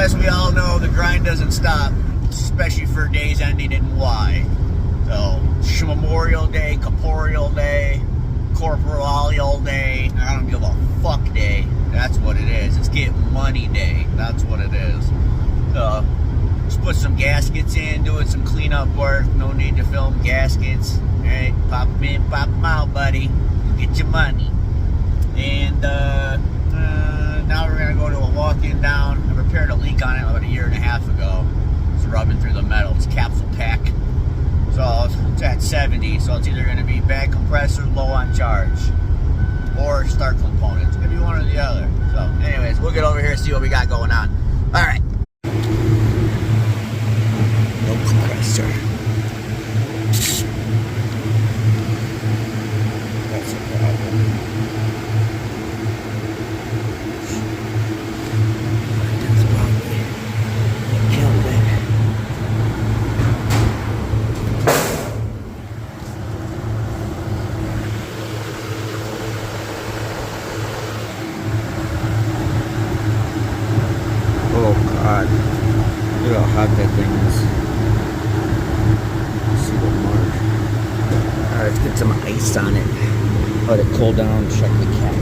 as we all know, the grind doesn't stop, especially for days ending in Y. So, Memorial Day, Corporeal Day, Corporeal Day, I don't give a fuck day. That's what it is. It's Get Money Day. That's what it is. So, just put some gaskets in, doing some cleanup work. No need to film gaskets. Alright, pop them in, pop them out, buddy. Get your money. And now we're going to go to a walk-in down. I repaired a leak on it about 1.5 years ago. It's rubbing through the metal. It's capsule pack. So it's at 70. So it's either going to be bad compressor, low on charge, or start component. It's going to be one or the other. So anyways, we'll get over here and see what we got going on. Alright. No compressor. That's a problem. That's probably what killed it. Oh God. Look how hot that thing is. See the mark. Alright, let's get some ice on it. Let it cool down, check the cap.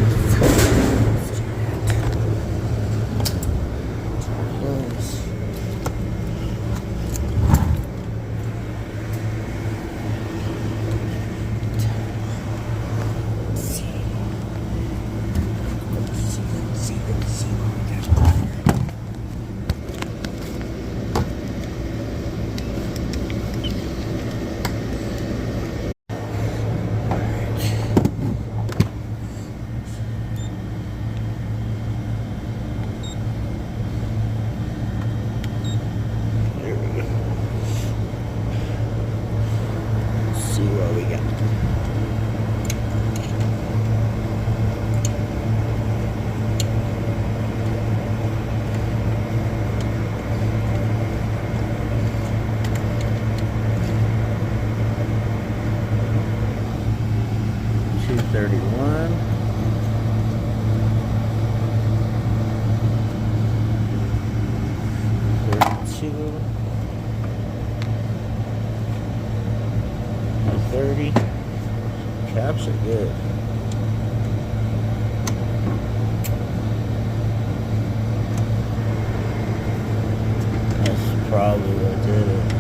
See what we got. $231. $32. 30. Caps are good. That's probably what did it.